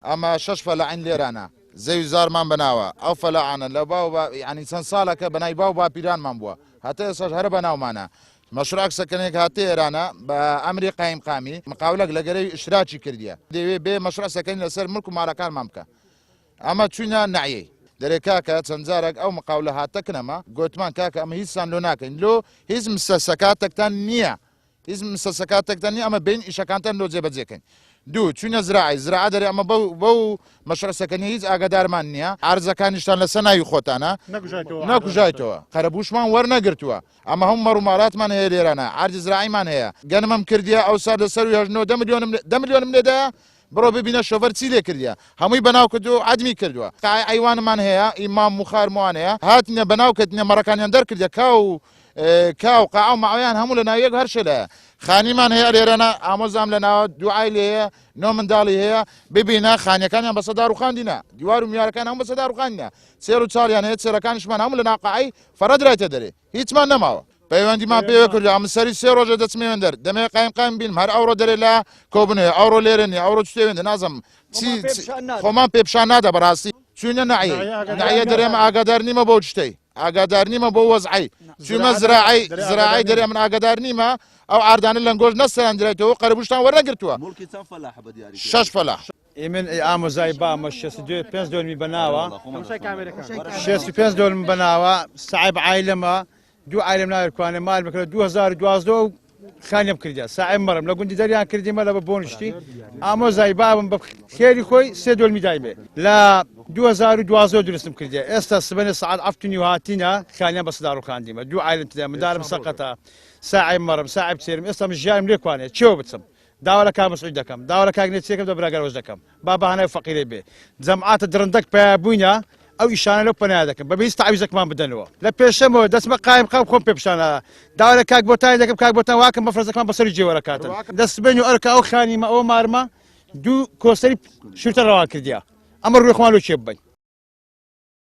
اما شش فەلاعین لێرانە زەوی زارمان بناوە ئەو فەلاعانە لە باو ینی چەند ساڵەکە بەنای باو با پیرانمان بووە هەتا ئێساش هەر بەناومانە مەشروع سەکنێک هاتێ ئێرانە بە ئەمری قایم قامی مقاولەك لە گەرەوی ئشراکی کردیە دەوێ بێ مەشروع سەکەنی لەسەر ملک و ماڵەکانمان بکە ئەمە چوینە نعیەی دەرێ کاکە چەند جارێک ئەو مقاولە هاتەکنەمە گوتمان کاکە ئەمە هیچسان لۆ ناکەین لۆ هیچ مستەسەکاتێکتان نییە هیچ مستەسەکاتێکتان نیە ئەمە بین ئیشەکانتان لۆ جێبەجێکەین دوو چوونە زراعی دەرێ ئەمە بەو مەشروع سەکەنی هیچ ئاگادارمان نییە عارزەکانیشتان لەسەر ناوی خۆتانە نەکوژایتەوە قەرەبووشمان وەرنەگرتووە ئەمە هەموو مەڕووماڵاتمان هەیە لێرانە عارجی زراعیمان هەیە گەنمم کردیە ئەو سار لەسەر 10 ملیۆنم لێدایە بڕۆ ببینە شۆفەر چی لێ کردیە هەمووی بەناو کردو عادمی کردووە قای ئەیوانمان هەیە ئیمام و خارموان هەیە هاتنە بەناو کردنە مەڕەکانیان دەرکردە کاو قاع و ماوەیان هەموو لە ناویەک هەرشە لە خانیمان هەیە لێرەنە ئامۆزام لە ناوە دوعای لێ هەیە نۆ منداڵی هەیە ببینە خانیەکانیان بە سەدار و خاندینە دیوار و میارەکان هەموو بە سەدار و خاندینە سێر و چاڵیان هەیە چێرەکانیشمان هەموو لە ناو قاعی فەرەدرایتە دەرێ هیچمان نەماوە پەیوەندیمان پێوە کردو ئەم سەری 3 ڕۆژە دەچمێن دەر دەمێ قایم بین هەر ئەوڕۆ دەرێ لە کۆبنێ ئەوڕۆ لێرەنی ئەوڕۆ شتێوێنە نازم خۆمان پێپشان نادە بەڕاستی چوونە نعیە دەرێمە ئاگادار نیمە بۆ شتەی ئاگادار نیمە بۆ وەزعی چوومە زراعی دەرێ من ئاگادار نیمە ئەو ئاردانە لەنگۆژ نەسەرانجرێتەوە قەرەبووشتان وەرنەگرتووە 6 فەلاح من ئامۆزای بامە 5 دۆلمی بەناوە 65 دۆلم بەناوە ساعب عایلەمە دوو عایلم ناوێرکوانێ مال بکرێت 2012 و خانیم کردیا ساعب مەڕم لە گوندی دەریان کردیمە لە بە بۆنشتی ئامۆزای بابم بە خێری خۆی 3 دۆلمی دایبێ لە 2012 درستم کردیا ئێستا سبەنە سعات ئەفتنی و هاتینە خانیان بە سەدار و خاندیمە دوو عایلم تدا مندارم سەقەتە ساعب مەڕم ساعب چێرم ئێستا من ژیانم لێکوانێت چێوە بچم داوا لە کامەسعود دەکەم داوا لە کاگنێتیەکەم دەبراگەرەوەش دەکەم با بەهانای فەقیرێ بێ جەمعاتە درندەک پیا بووینە ئەو ئیشانە لەو پەنای دەکەم بە هیچ تعویزێکمان بدەنەوە لە پێشەمەوە دەستمە قایم قام خۆم پێ پیشانە داوا لە کاک بۆتای دەکەم کاک بۆتان واکەم بەفرەزەکەمان بەسەری جێوەرەکاتن دەستبێنی و ئەرکە ئەو خانیمە ئەوە مارمە دوو کۆسەری شورتە ڕەوا کردیا ئەمە ڕووی خۆمان لۆ چێ ببین